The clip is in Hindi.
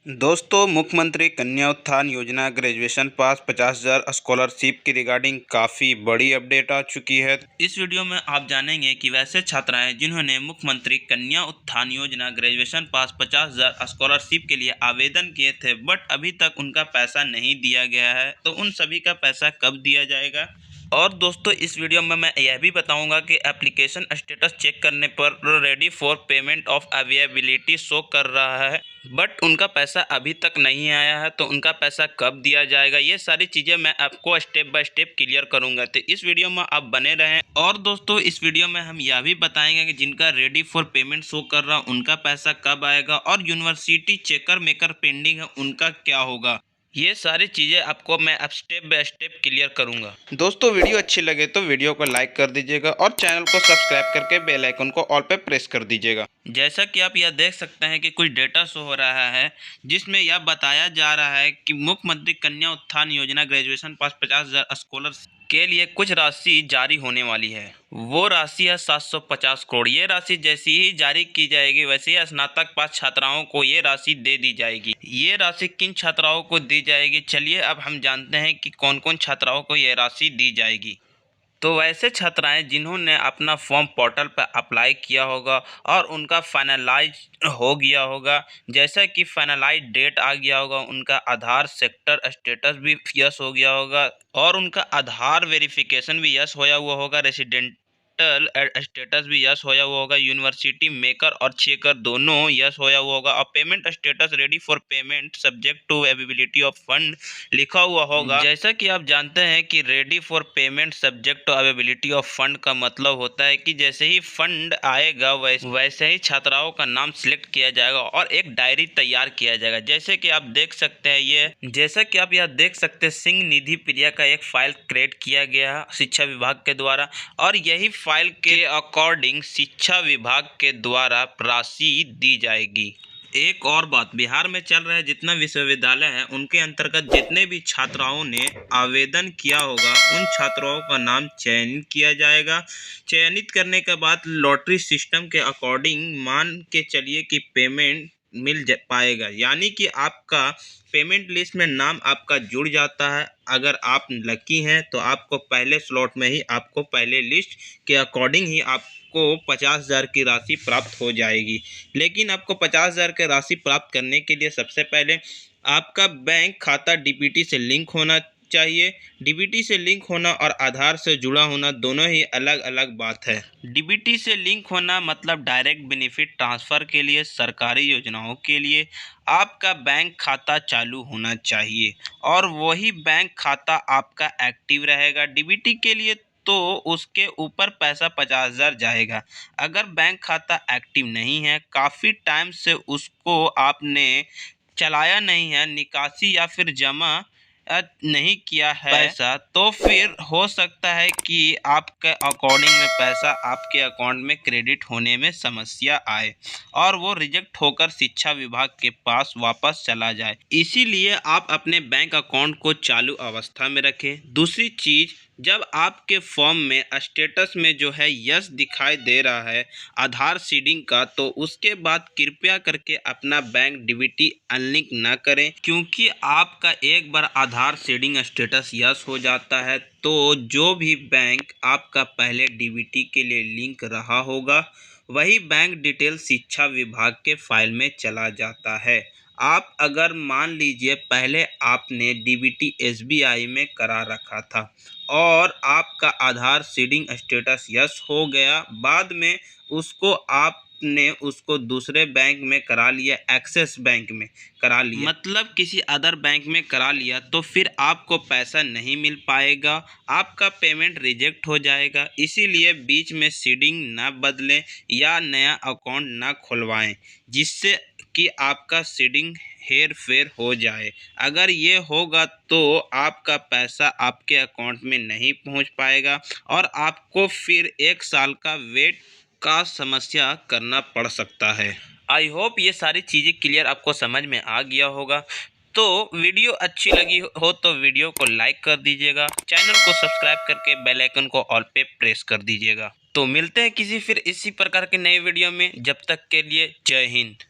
दोस्तों, मुख्यमंत्री Kanya Utthan Yojana graduation pass 50,000 scholarship की रिगार्डिंग काफ़ी बड़ी अपडेट आ चुकी है। इस वीडियो में आप जानेंगे कि वैसे छात्राएं जिन्होंने मुख्यमंत्री Kanya Utthan Yojana graduation pass 50,000 scholarship के लिए आवेदन किए थे बट अभी तक उनका पैसा नहीं दिया गया है, तो उन सभी का पैसा कब दिया जाएगा। और दोस्तों, इस वीडियो में मैं यह भी बताऊंगा कि एप्लीकेशन स्टेटस चेक करने पर ready for payment of availability show कर रहा है बट उनका पैसा अभी तक नहीं आया है, तो उनका पैसा कब दिया जाएगा, ये सारी चीज़ें मैं आपको स्टेप बाय स्टेप क्लियर करूंगा। तो इस वीडियो में आप बने रहें। और दोस्तों, इस वीडियो में हम यह भी बताएंगे कि जिनका रेडी फॉर पेमेंट शो कर रहा उनका पैसा कब आएगा और यूनिवर्सिटी चेकर मेकर पेंडिंग है उनका क्या होगा। ये सारी चीज़ें आपको मैं अब स्टेप बाय स्टेप क्लियर करूंगा। दोस्तों, वीडियो अच्छी लगे तो वीडियो को लाइक कर दीजिएगा और चैनल को सब्सक्राइब करके बेल आइकन को ऑल पे प्रेस कर दीजिएगा। जैसा कि आप यह देख सकते हैं कि कुछ डेटा शो हो रहा है जिसमें यह बताया जा रहा है कि मुख्यमंत्री Kanya Utthan Yojana graduation pass 50,000 scholars के लिए कुछ राशि जारी होने वाली है। वो राशि है 750 करोड़। ये राशि जैसी ही जारी की जाएगी वैसे ही स्नातक पास छात्राओं को ये राशि दे दी जाएगी। ये राशि किन छात्राओं को दी जाएगी, चलिए अब हम जानते हैं कि कौन कौन छात्राओं को ये राशि दी जाएगी। तो वैसे छात्राएं जिन्होंने अपना फॉर्म पोर्टल पर अप्लाई किया होगा और उनका फाइनलाइज हो गया होगा, जैसा कि फाइनलाइज डेट आ गया होगा, उनका आधार सेक्टर स्टेटस भी यस हो गया होगा और उनका आधार वेरिफिकेशन भी यस होया हुआ होगा, रेसिडेंटल स्टेटस भी यस होया हुआ होगा, यूनिवर्सिटी मेकर और चेकर दोनों यस होया हुआ होगा और payment status ready for payment subject to availability of fund लिखा हुआ होगा। जैसा कि आप जानते हैं कि ready for payment subject to availability of fund का मतलब होता है कि जैसे ही फंड आएगा वैसे ही छात्राओं का नाम सिलेक्ट किया जाएगा और एक डायरी तैयार किया जाएगा। जैसे कि आप देख सकते हैं देख सकते हैं सिंह निधि प्रिया का एक फाइल क्रिएट किया गया शिक्षा विभाग के द्वारा और यही फाइल के अकॉर्डिंग शिक्षा विभाग के द्वारा राशि दी जाएगी। एक और बात, बिहार में चल रहा है जितना विश्वविद्यालय है उनके अंतर्गत जितने भी छात्राओं ने आवेदन किया होगा उन छात्राओं का नाम चयनित किया जाएगा। चयनित करने के बाद लॉटरी सिस्टम के अकॉर्डिंग मान के चलिए कि पेमेंट पाएगा, यानी कि आपका पेमेंट लिस्ट में नाम आपका जुड़ जाता है। अगर आप लकी हैं तो आपको पहले स्लॉट में ही आपको पहले लिस्ट के अकॉर्डिंग ही आपको 50,000 की राशि प्राप्त हो जाएगी। लेकिन आपको 50,000 की राशि प्राप्त करने के लिए सबसे पहले आपका बैंक खाता डीबीटी से लिंक होना चाहिए। डीबीटी से लिंक होना और आधार से जुड़ा होना दोनों ही अलग अलग बात है। डीबीटी से लिंक होना मतलब डायरेक्ट बेनिफिट ट्रांसफ़र के लिए, सरकारी योजनाओं के लिए आपका बैंक खाता चालू होना चाहिए और वही बैंक खाता आपका एक्टिव रहेगा। डीबीटी के लिए तो उसके ऊपर पैसा 50,000 जाएगा। अगर बैंक खाता एक्टिव नहीं है, काफ़ी टाइम से उसको आपने चलाया नहीं है, निकासी या फिर जमा नहीं किया है पैसा, तो फिर हो सकता है कि आपके अकॉर्डिंग में पैसा आपके अकाउंट में क्रेडिट होने में समस्या आए और वो रिजेक्ट होकर शिक्षा विभाग के पास वापस चला जाए। इसीलिए आप अपने बैंक अकाउंट को चालू अवस्था में रखें। दूसरी चीज़, जब आपके फॉर्म में स्टेटस में जो है यस दिखाई दे रहा है आधार सीडिंग का, तो उसके बाद कृपया करके अपना बैंक डीबीटी अनलिंक ना करें, क्योंकि आपका एक बार आधार सीडिंग स्टेटस यस हो जाता है तो जो भी बैंक आपका पहले डीबीटी के लिए लिंक रहा होगा वही बैंक डिटेल शिक्षा विभाग के फाइल में चला जाता है। आप अगर मान लीजिए पहले आपने डीबीटी एसबीआई में करा रखा था और आपका आधार सीडिंग स्टेटस यस हो गया, बाद में आपने उसको दूसरे बैंक में करा लिया, एक्सिस बैंक में करा लिया, मतलब किसी अदर बैंक में करा लिया, तो फिर आपको पैसा नहीं मिल पाएगा, आपका पेमेंट रिजेक्ट हो जाएगा। इसीलिए बीच में सीडिंग ना बदलें या नया अकाउंट ना खुलवाएं जिससे कि आपका सीडिंग हेर फेर हो जाए। अगर ये होगा तो आपका पैसा आपके अकाउंट में नहीं पहुंच पाएगा और आपको फिर 1 साल का वेट का समस्या करना पड़ सकता है। आई होप ये सारी चीज़ें क्लियर आपको समझ में आ गया होगा। तो वीडियो अच्छी लगी हो तो वीडियो को लाइक कर दीजिएगा, चैनल को सब्सक्राइब करके बेल आइकन को ऑल पे प्रेस कर दीजिएगा। तो मिलते हैं किसी फिर इसी प्रकार के नए वीडियो में, जब तक के लिए जय हिंद।